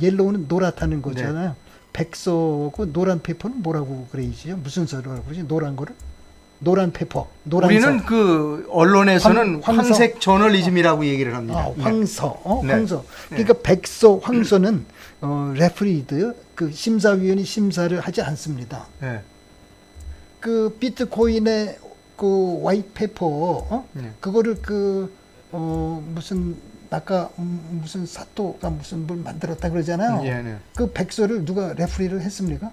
옐로우는 노랗다는 거잖아요. 백서고 노란 페이퍼는 뭐라고 그래야지요? 무슨 서류라고 그러지? 노란 거를? 노란 페이퍼, 노란색. 우리는 그 언론에서는 황서. 황색 저널리즘이라고 얘기를 합니다. 황서, 네. 황서. 그러니까 백서, 황서는 레프리드 그 심사위원이 심사를 하지 않습니다. 네. 그 비트코인의 그 화이트 페이퍼, 네. 그거를 무슨 아까 무슨 사토가 무슨 뭘 만들었다 그러잖아요. 예, 네. 그 백서를 누가 레프리를 했습니까?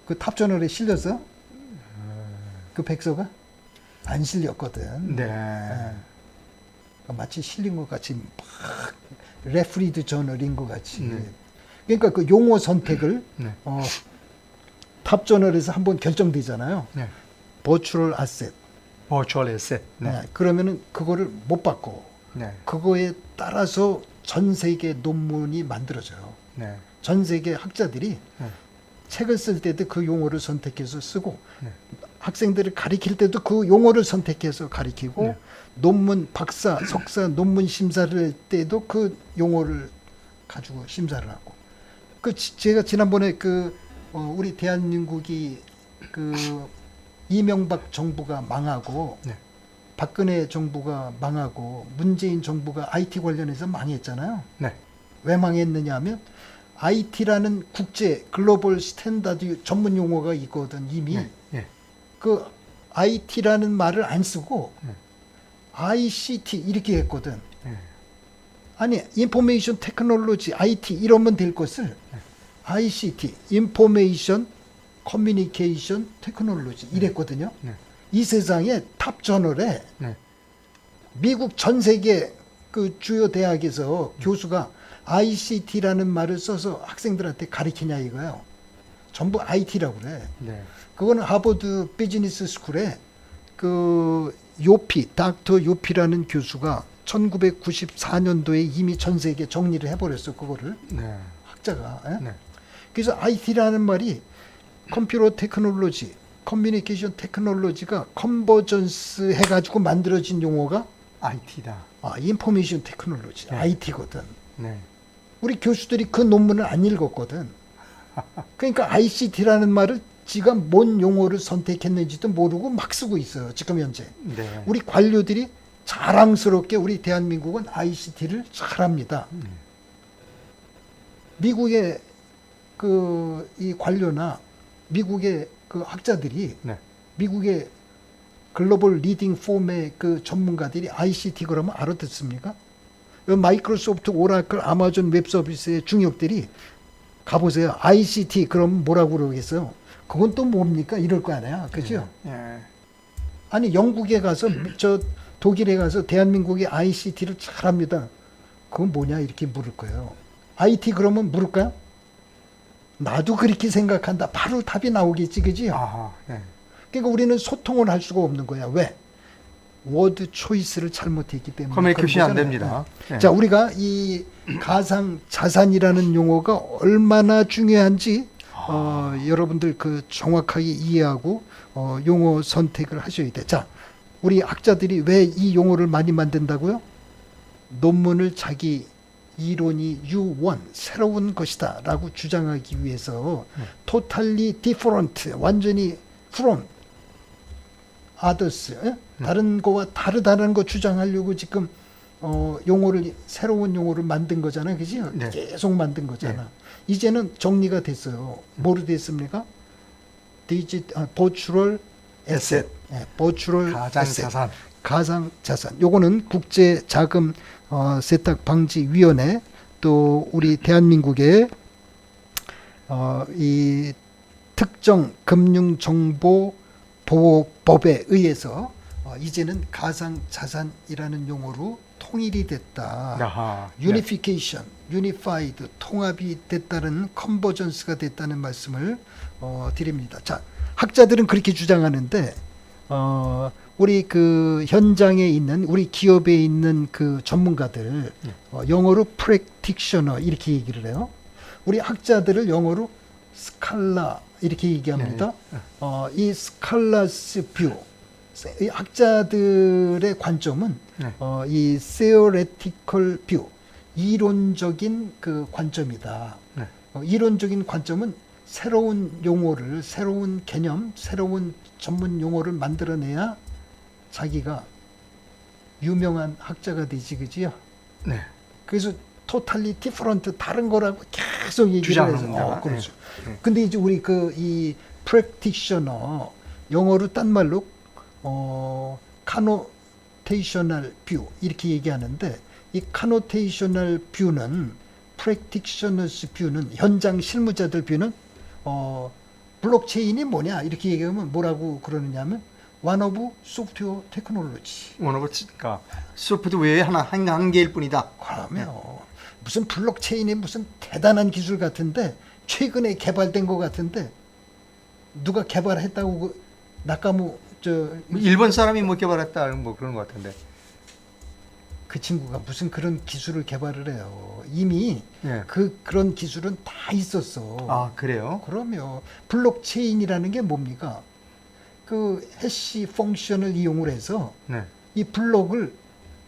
그 탑저널에 실렸어? 그 백서가? 안 실렸거든. 네. 마치 실린 것 같이 막 레프리드 저널인 것 같이. 네. 그러니까 그 용어 선택을 네. 탑저널에서 한번 결정되잖아요. 네. 버추얼 아셋. 버추얼 에셋. 네. 그러면은 그거를 못 바꿔. 네. 그거에 따라서 전 세계 논문이 만들어져요. 네. 전 세계 학자들이 네. 책을 쓸 때도 그 용어를 선택해서 쓰고 네. 학생들을 가리킬 때도 그 용어를 선택해서 가리키고 네. 논문 박사, 석사 논문 심사를 할 때도 그 용어를 가지고 심사를 하고 제가 지난번에 우리 대한민국이 이명박 정부가 망하고 네. 박근혜 정부가 망하고 문재인 정부가 IT 관련해서 망했잖아요. 네. 왜 망했느냐 하면 IT라는 국제 글로벌 스탠다드 전문 용어가 있거든 이미. 네. 네. 그 IT라는 말을 안 쓰고 네. ICT 이렇게 했거든. 네. 아니 인포메이션 테크놀로지 IT 이러면 될 것을 ICT 인포메이션 커뮤니케이션 테크놀로지 이랬거든요. 네. 이 세상에 탑 저널에 네. 미국 전 세계 그 주요 대학에서 교수가 ICT라는 말을 써서 학생들한테 가르치냐 이거예요. 전부 IT라고 그래. 네. 그거는 하버드 비즈니스 스쿨에 닥터 요피라는 교수가 1994년도에 이미 전 세계 정리를 해버렸어, 그거를. 네. 학자가. 예? 네. 그래서 IT라는 말이 컴퓨터 테크놀로지, 커뮤니케이션 테크놀로지가 컨버전스 해가지고 만들어진 용어가 IT다. 인포메이션 테크놀로지, 네. IT거든. 네. 우리 교수들이 그 논문을 안 읽었거든. 그러니까 ICT라는 말을 지가 뭔 용어를 선택했는지도 모르고 막 쓰고 있어요. 지금 현재. 네. 우리 관료들이 자랑스럽게 우리 대한민국은 ICT를 잘합니다. 미국의 그 이 관료나 미국의 그 학자들이 네. 미국의 글로벌 리딩 폼의 그 전문가들이 ICT 그러면 알아듣습니까? 마이크로소프트, 오라클, 아마존 웹 서비스의 중역들이 가보세요. ICT 그럼 뭐라고 그러겠어요? 그건 또 뭡니까? 이럴 거 아니야. 그죠? 예. 아니 영국에 가서 저 독일에 가서 대한민국이 ICT를 잘합니다. 그건 뭐냐 이렇게 물을 거예요. IT 그러면 물을까요? 나도 그렇게 생각한다. 바로 답이 나오겠지, 그지? 아하. 네. 그러니까 우리는 소통을 할 수가 없는 거야. 왜? 워드 초이스를 잘못했기 때문에. 커뮤니케이션이 안 그런 됩니다. 거잖아요. 자, 우리가 이 가상 자산이라는 용어가 얼마나 중요한지 여러분들 그 정확하게 이해하고 용어 선택을 하셔야 돼. 자, 우리 학자들이 왜 이 용어를 많이 만든다고요? 논문을 자기 이론이 U1 새로운 것이다 라고 주장하기 위해서 totally different 완전히 from others 다른 거와 다르다는 거 주장하려고 지금 용어를 새로운 용어를 만든 거잖아요. 그지? 네. 계속 만든 거잖아. 이제는 정리가 됐어요. 뭐로 됐습니까? virtual asset. virtual 가장 asset. 자산. 가상 자산. 요거는 국제 자금 세탁 방지 위원회 또 우리 대한민국의 이 특정 금융 정보 보호법에 의해서 이제는 가상 자산이라는 용어로 통일이 됐다. 아하. 유니피케이션, 유니파이드, 통합이 됐다는 컨버전스가 됐다는 말씀을 드립니다. 자, 학자들은 그렇게 주장하는데 우리 그 현장에 있는 우리 기업에 있는 그 전문가들 영어로 프랙티셔너 이렇게 얘기를 해요. 우리 학자들을 영어로 스칼라 이렇게 얘기합니다. 이 스칼라스 뷰, 이 학자들의 관점은 이 theoretical view, 이론적인 그 관점이다. 이론적인 관점은 새로운 용어를, 새로운 개념, 새로운 전문 용어를 만들어내야 자기가 유명한 학자가 되지, 그지요? 네. 그래서 totally different 다른 거라고 계속 얘기를 해서 주장합니다. 그렇죠. 네. 근데 이제 우리 그 이 practitioner 영어로 딴 말로 connotational view 이렇게 얘기하는데 이 connotational view는 practitioners view는 현장 실무자들 뷰는 블록체인이 뭐냐 이렇게 얘기하면 뭐라고 그러느냐면 one of software technology. 그러니까 소프트웨어의 한 개일 뿐이다. 그러면 무슨 블록체인이 무슨 대단한 기술 같은데 최근에 개발된 것 같은데 누가 개발했다고 그 나카무 뭐 일본 사람이 뭐 개발했다 뭐 그런 것 같은데. 그 친구가 무슨 그런 기술을 개발을 해요. 이미 예. 그런 기술은 다 있었어. 아 그래요? 그러면 블록체인이라는 게 뭡니까? 그 해시 펑션을 이용을 해서 네. 이 블록을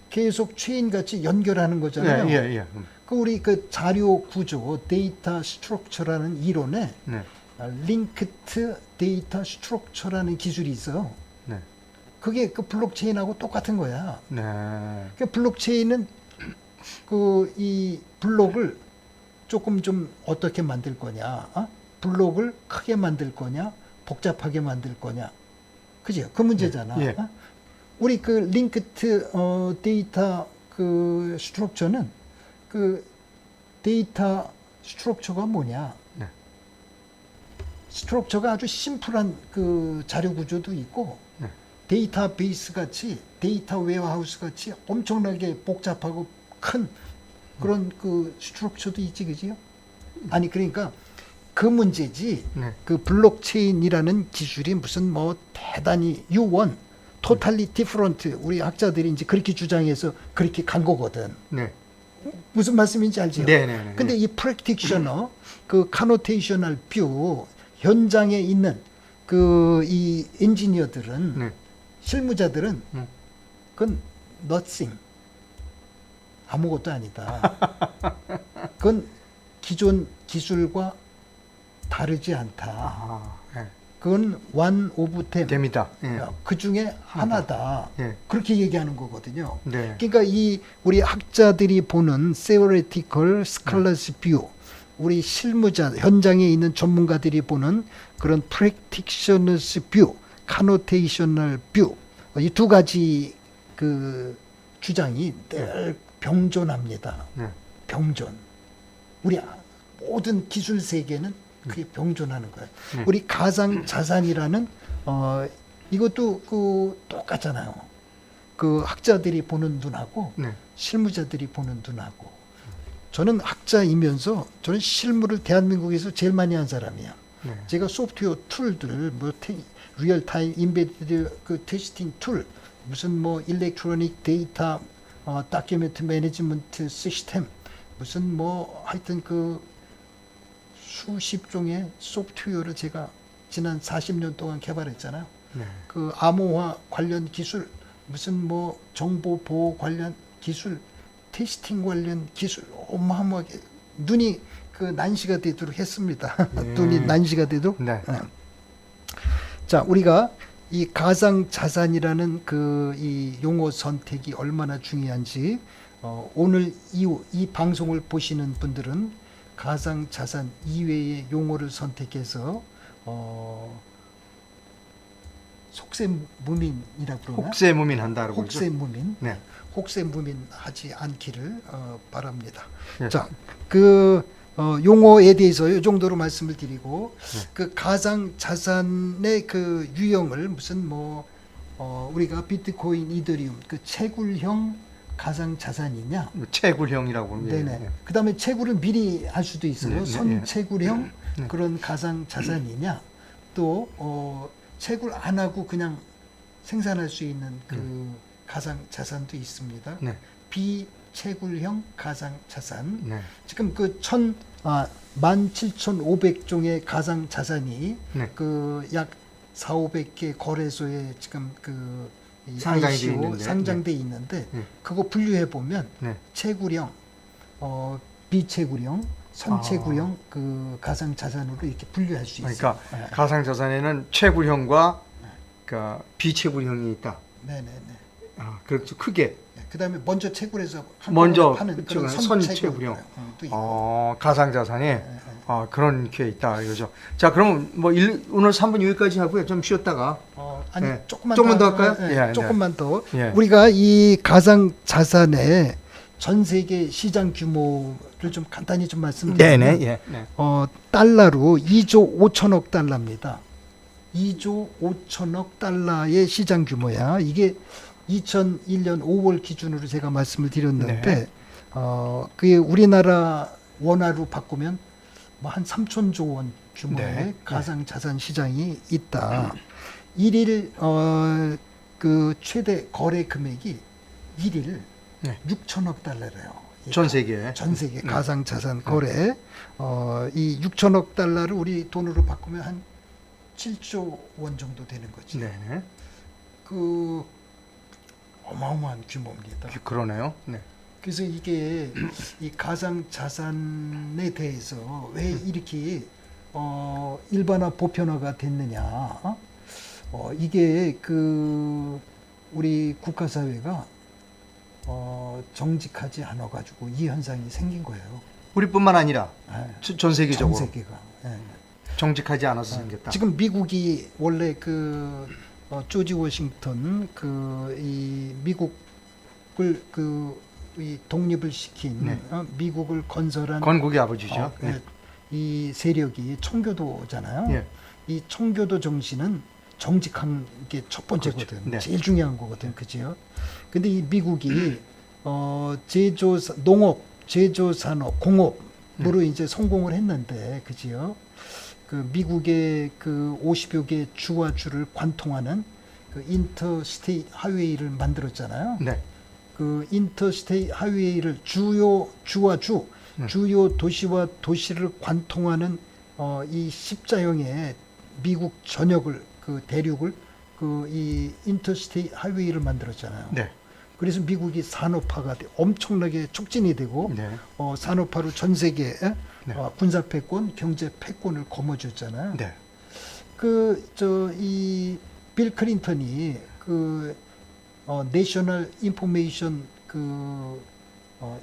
계속 체인 같이 연결하는 거잖아요. 예. 그 우리 그 자료 구조 데이터 스트럭처라는 이론에 네. 링크드 데이터 스트럭처라는 기술이 있어요. 네. 그게 그 블록체인하고 똑같은 거야. 네. 그 블록체인은 그 이 블록을 조금 좀 어떻게 만들 거냐? 블록을 크게 만들 거냐? 복잡하게 만들 거냐? 그죠? 그 문제잖아. 예. 우리 그 링크드 데이터 그 스트럭처는 그 데이터 스트럭처가 뭐냐? 네. 스트럭처가 아주 심플한 그 자료 구조도 있고 네. 데이터베이스 같이 데이터 웨어하우스 같이 엄청나게 복잡하고 큰 그런 그 스트럭처도 있지, 그지요? 아니 그러니까 그 문제지. 네. 그 블록체인이라는 기술이 무슨 뭐 대단히 U1 totally different 우리 학자들이 이제 그렇게 주장해서 그렇게 간 거거든. 네. 무슨 말씀인지 알지요? 네. 근데 이 practitioner 그 connotational view 현장에 있는 그 이 엔지니어들은 네. 실무자들은 그건 nothing. 아무것도 아니다. 그건 기존 기술과 다르지 않다. 아, 예. 그건 one of them. 됩니다. 예. 그 중에 하나다. 예. 그렇게 얘기하는 거거든요. 네. 그러니까 이 우리 학자들이 보는 theoretical scholars view, 우리 실무자 현장에 있는 전문가들이 보는 그런 practitioners view, connotational view, 이 두 가지 그 주장이 늘 병존합니다. 네. 병존. 우리 모든 기술 세계는 그게 병존하는 거예요. 네. 우리 가상 자산이라는 이것도 그 똑같잖아요. 그 학자들이 보는 눈하고 네. 실무자들이 보는 눈하고. 저는 학자이면서 저는 실무를 대한민국에서 제일 많이 한 사람이야. 네. 제가 소프트웨어 툴들 뭐 리얼타임 임베디드 그 테스팅 툴 무슨 뭐 일렉트로닉 데이터 다큐멘트 매니지먼트 시스템 무슨 뭐 하여튼 그 수십 종의 소프트웨어를 제가 지난 40년 동안 개발했잖아요. 네. 그 암호화 관련 기술 무슨 뭐 정보 보호 관련 기술 테스팅 관련 기술 어마어마하게 눈이 그 난시가 되도록 했습니다. 눈이 난시가 되도록. 네. 자, 우리가 이 가상 자산이라는 그 이 용어 선택이 얼마나 중요한지 오늘 이 방송을 보시는 분들은 가상 자산 이외의 용어를 선택해서 속세무민이라고 그러나? 혹세무민 한다고 그러죠. 혹세무민. 네. 혹세무민 하지 않기를 바랍니다. 네. 자, 그 용어에 대해서 이 정도로 말씀을 드리고 그 가상 자산의 그 유형을 무슨 뭐 우리가 비트코인, 이더리움 그 채굴형 가상 자산이냐? 채굴형이라고 하는 게. 네네. 그다음에 채굴을 미리 할 수도 있어요. 네, 네, 선채굴형 네. 그런 가상 자산이냐? 또 채굴 안 하고 그냥 생산할 수 있는 그 가상 자산도 있습니다. 네. 비채굴형 가상 자산. 네. 지금 그 17,500종의 가상 자산이 네. 그 약 4,500개 거래소에 지금 그 상장돼 ICO 있는데. 상장돼 있는데 네. 그거 분류해 보면 네. 채굴형, 비채굴형, 선채굴형 그 가상 자산으로 이렇게 분류할 수 있어요. 그러니까 네. 가상자산에는 채굴형과 그러니까 비채굴형이 있다. 네네네. 아, 그렇죠. 크게. 그다음에 먼저 채굴해서 먼저 파는 그런 선채굴형. 또 있고. 가상자산에 그런 게 있다 이거죠. 자, 그럼 뭐 오늘 3분 여기까지 하고요. 좀 쉬었다가 아니 네. 조금만 더 할까요? 네, 예, 조금만 더. 예. 우리가 이 가상 자산의 전 세계 시장 규모를 좀 간단히 좀 말씀드리면 네네. 예. 네. 달러로 2조 5천억 달러입니다. 2조 5천억 달러의 시장 규모야. 이게 2001년 5월 기준으로 제가 말씀을 드렸는데 네. 그게 우리나라 원화로 바꾸면 뭐 한 3천조 원 규모의 네. 가상 자산 시장이 있다. 일일 그 최대 거래 금액이 일일 네. 6천억 달러래요. 전 세계. 전 세계 가상 자산 거래 이 6천억 달러를 우리 돈으로 바꾸면 한 7조 원 정도 되는 거지. 네네. 그 어마어마한 규모입니다. 그러네요. 네. 그래서 이게 이 가상 자산에 대해서 왜 이렇게 일반화 보편화가 됐느냐? 이게 그 우리 국가 사회가 정직하지 않아 가지고 이 현상이 생긴 거예요. 우리뿐만 아니라 전 세계적으로 전 세계가. 예. 정직하지 않아서 생겼다. 지금 미국이 원래 그 조지 워싱턴 그 이 미국을 그 이 독립을 시킨 네. 미국을 건설한 건국의 아버지죠. 네. 이 세력이 청교도잖아요. 예. 이 청교도 정신은 정직한 게 첫 번째거든. 그렇죠. 네. 제일 중요한 거거든, 그지요? 근데 이 미국이 농업, 제조산업, 공업으로 이제 성공을 했는데, 그지요? 그 미국의 그 50여 개 주와 주를 관통하는 그 인터스테이트 하이웨이를 만들었잖아요. 네. 그 인터스테이트 하이웨이를 주요 주와 주, 주요 도시와 도시를 관통하는 이 십자형의 미국 전역을 그 대륙을 그 이 인터스테이트 하이웨이를 만들었잖아요. 네. 그래서 미국이 산업화가 엄청나게 촉진이 되고 네. 산업화로 전 세계 네. 군사 패권, 경제 패권을 거머쥐었잖아요. 네. 이 빌 클린턴이 내셔널 인포메이션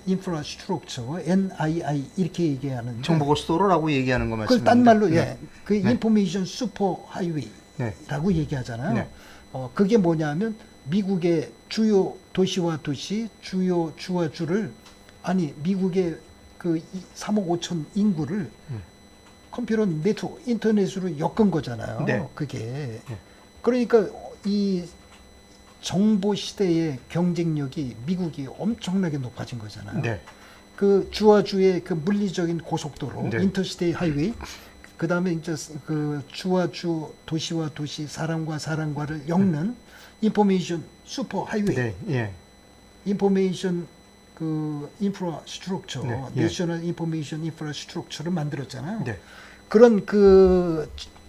인프라스트럭처 NII 이렇게 얘기하는 정보고속도로라고 얘기하는 거 그걸 맞습니다. 딴 말로 네. 그 네. 인포메이션 슈퍼 하이웨이라고 네. 얘기하잖아요. 네. 그게 뭐냐면 미국의 주요 도시와 도시, 주요 주와 주를 미국의 3억 5천 인구를 컴퓨터 네트워크 인터넷으로 엮은 거잖아요. 네. 그게 네. 그러니까 이 정보 시대의 경쟁력이 미국이 엄청나게 높아진 거잖아요. 네. 그 주와 주의 그 물리적인 고속도로, 네. 인터스테이트 하이웨이, 그 다음에 이제 그 주와 주, 도시와 도시, 사람과 사람과를 엮는 인포메이션 슈퍼 하이웨이, 네. 예. 인포메이션 인프라스트럭처, 네. 예. 내셔널 인포메이션 인프라스트럭처를 만들었잖아요. 네. 그런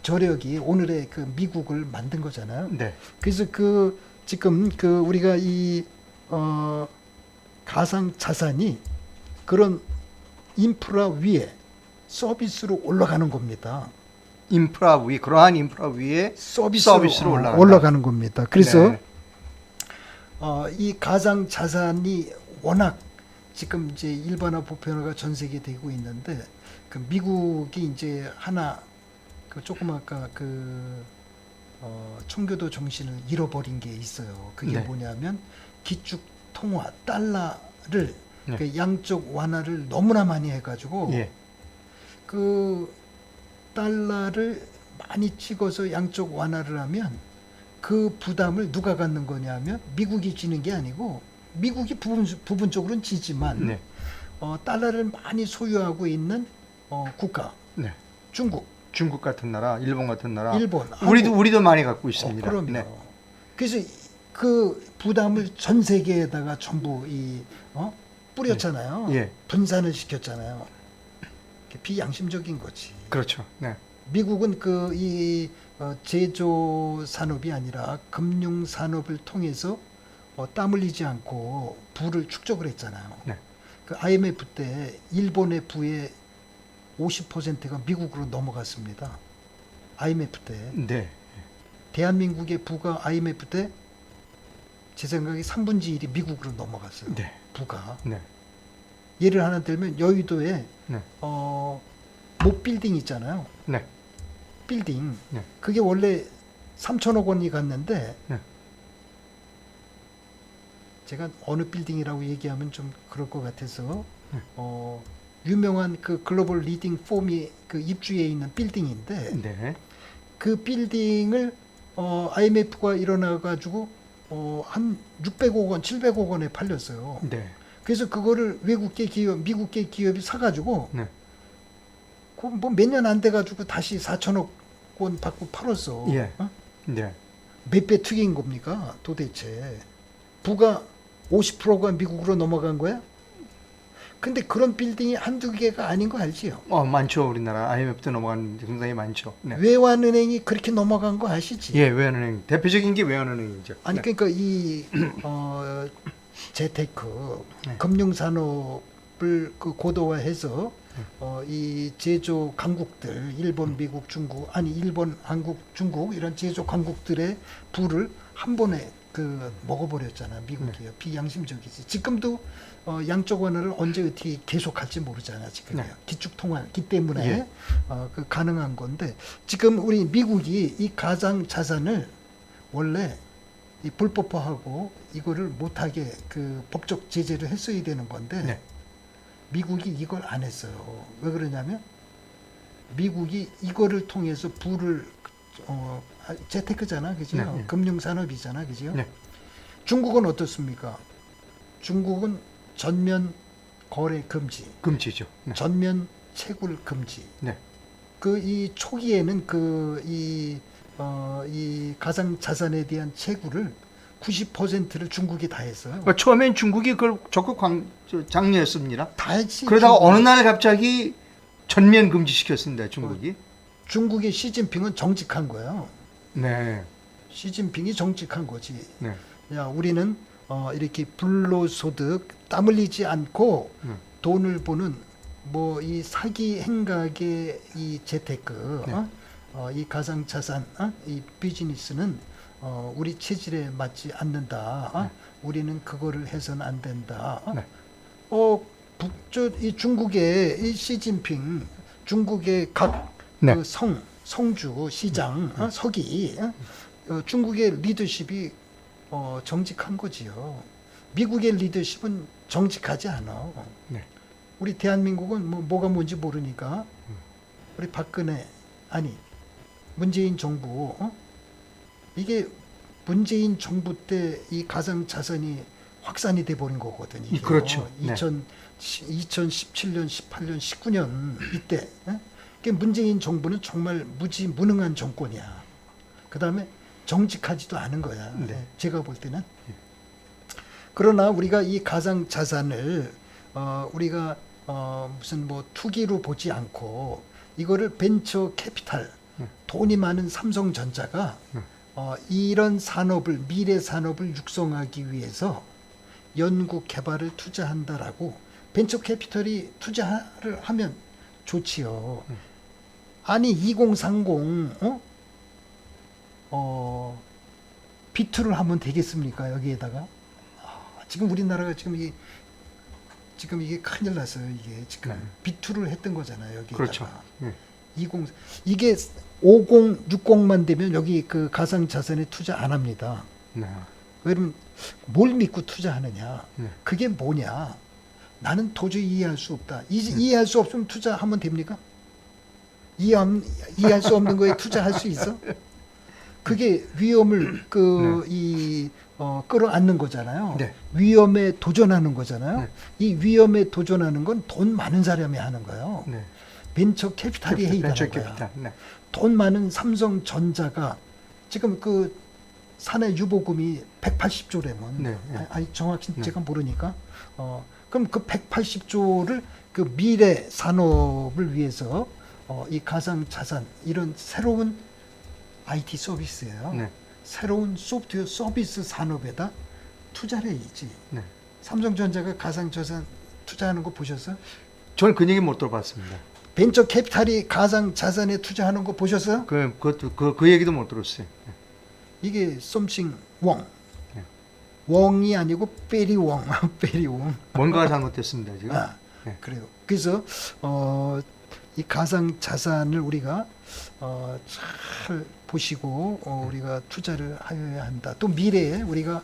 저력이 오늘의 미국을 만든 거잖아요. 네. 그래서 지금 우리가 이 가상 자산이 그런 인프라 위에 서비스로 올라가는 겁니다. 그러한 인프라 위에 서비스로 올라가는 겁니다. 그래서 네. 이 가상 자산이 워낙 지금 이제 일반화 보편화가 전 세계에 되고 있는데 미국이 이제 하나 조금 아까 청교도 정신을 잃어버린 게 있어요. 그게 네. 뭐냐면 기축 통화 달러를 네. 양적 완화를 너무나 많이 해가지고 예. 달러를 많이 찍어서 양적 완화를 하면 그 부담을 누가 갖는 거냐면 미국이 지는 게 아니고 미국이 부분적으로는 지지만 네. 달러를 많이 소유하고 있는 국가 네. 중국 같은 나라, 일본 같은 나라, 일본, 우리도 많이 갖고 있습니다. 그럼요. 네. 그래서 그 부담을 전 세계에다가 전부 뿌렸잖아요. 예. 분산을 시켰잖아요. 비양심적인 거지. 그렇죠. 네. 미국은 제조 산업이 아니라 금융 산업을 통해서 땀 흘리지 않고 부를 축적을 했잖아요. 네. IMF 때 일본의 부의 50%가 미국으로 넘어갔습니다. IMF 때. 네. 대한민국의 부가 IMF 때 제 생각에 3분의 1이 미국으로 넘어갔어요. 네. 부가. 네. 예를 하나 들면 여의도에 네. 모빌딩 있잖아요. 네. 빌딩. 네. 그게 원래 3천억 원이 갔는데 네. 제가 어느 빌딩이라고 얘기하면 좀 그럴 것 같아서 네. 유명한 글로벌 리딩 폼이 입주해 있는 빌딩인데 네. 그 빌딩을 IMF가 일어나 가지고 한 600억 원, 700억 원에 팔렸어요. 네. 그래서 그거를 외국계 기업, 미국계 기업이 사가지고 네. 뭐 몇 년 안 돼가지고 다시 4천억 원 받고 팔았어. 예. 네. 몇 배 투기인 겁니까? 도대체 부가 50%가 미국으로 넘어간 거야? 근데 그런 빌딩이 한두 개가 아닌 거 알지요? 많죠. 우리나라 IMF 때 넘어간 게 상당히 많죠. 네. 외환은행이 그렇게 넘어간 거 아시지? 예, 외환은행 대표적인 게 외환은행이죠. 아니 네. 그러니까 이 재테크 네. 금융산업을 고도화해서 이 제조 강국들 일본, 미국, 중국 일본, 한국, 중국 이런 제조 강국들의 부를 한 번에 먹어버렸잖아 미국이요. 네. 비양심적이지. 지금도 양적 완화를 언제 어떻게 계속할지 모르잖아 지금. 네. 기축 통화기 때문에 예. 가능한 건데 지금 우리 미국이 이 가상 자산을 원래 이 불법화하고 이거를 못하게 법적 제재를 했어야 되는 건데 네. 미국이 이걸 안 했어요. 왜 그러냐면 미국이 이거를 통해서 부를 재테크잖아, 그죠? 네. 금융산업이잖아, 그죠? 네. 중국은 어떻습니까? 중국은 전면 거래 금지, 금지죠. 네. 전면 채굴 금지. 네. 이 초기에는 이 가상 자산에 대한 채굴을 90%를 중국이 다 했어요. 그러니까 처음엔 중국이 그걸 적극 장려했습니다. 다 했지. 그러다가 중국. 어느 날 갑자기 전면 금지시켰습니다. 중국이. 중국의 시진핑은 정직한 거예요. 네. 시진핑이 정직한 거지. 네. 야, 우리는 이렇게 불로소득 땀 흘리지 않고 돈을 버는 뭐 이 사기 행각의 이 재테크, 네. 이 가상자산, 이 비즈니스는 우리 체질에 맞지 않는다. 우리는 그거를 해서는 안 된다. 네. 이 중국의 이 시진핑, 중국의 각 네. 그 성주, 시장, 서기, 중국의 리더십이 정직한 거지요. 미국의 리더십은 정직하지 않아. 네. 우리 대한민국은 뭐가 뭔지 모르니까 우리 박근혜 아니 문재인 정부 이게 문재인 정부 때 이 가상 자산이 확산이 돼 버린 거거든요. 그렇죠. 네. 2017년, 18년, 19년 이때. 그러니까 문재인 정부는 정말 무능한 정권이야. 그다음에 정직하지도 않은 거야. 네. 제가 볼 때는. 그러나 우리가 이 가상 자산을 우리가 무슨 뭐 투기로 보지 않고 이거를 벤처 캐피탈 돈이 많은 삼성전자가 이런 산업을 미래 산업을 육성하기 위해서 연구 개발을 투자한다라고 벤처 캐피털이 투자를 하면 좋지요. 아니 2030 비투를 하면 되겠습니까? 여기에다가 지금 우리나라가 지금 이게 큰일 났어요. 이게 지금 비투를 했던 거잖아요. 여기에다가. 그렇죠. 20 이게 50, 60만 되면 여기 그 가상 자산에 투자 안 합니다. 네. 왜냐면 뭘 믿고 투자하느냐? 네. 그게 뭐냐? 나는 도저히 이해할 수 없다. 이해할 수 없으면 투자하면 됩니까? 이해할 수 없는 거에 투자할 수 있어? 그게 위험을 끌어안는 거잖아요. 네. 위험에 도전하는 거잖아요. 네. 이 위험에 도전하는 건 돈 많은 사람이 하는 거예요. 네. 벤처 캐피탈이 해야 벤처 되는 거야. 캐피탈. 네. 돈 많은 삼성전자가 지금 그 사내 유보금이 180조래면 네, 네. 아니 정확히 제가 모르니까 그럼 그 180조를 그 미래 산업을 위해서 이 가상 자산 이런 새로운 IT 서비스예요. 네. 새로운 소프트웨어 서비스 산업에다 투자를 해야지. 네. 삼성전자가 가상 자산 투자하는 거 보셨어요? 저는 그 얘기 못 들어봤습니다. 벤처 캐피탈이 가상 자산에 투자하는 거 보셨어요? 그 얘기도 못 들었어요. 이게 something wrong. 네. 웡이 아니고 페리웡, 페리웡. 뭔가가 잘못됐습니다 지금. 네. 그래요. 그래서 이 가상 자산을 우리가 잘 보시고 우리가 투자를 하여야 한다. 또 미래에 우리가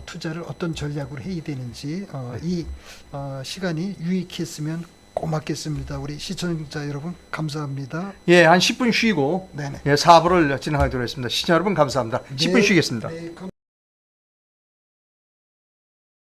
투자를 어떤 전략으로 해야 되는지 이 시간이 유익했으면 고맙겠습니다. 우리 시청자 여러분 감사합니다. 예, 한 10분 쉬고 네네. 예, 4부를 진행하도록 하겠습니다. 시청자 여러분 감사합니다. 10분 쉬겠습니다. 네,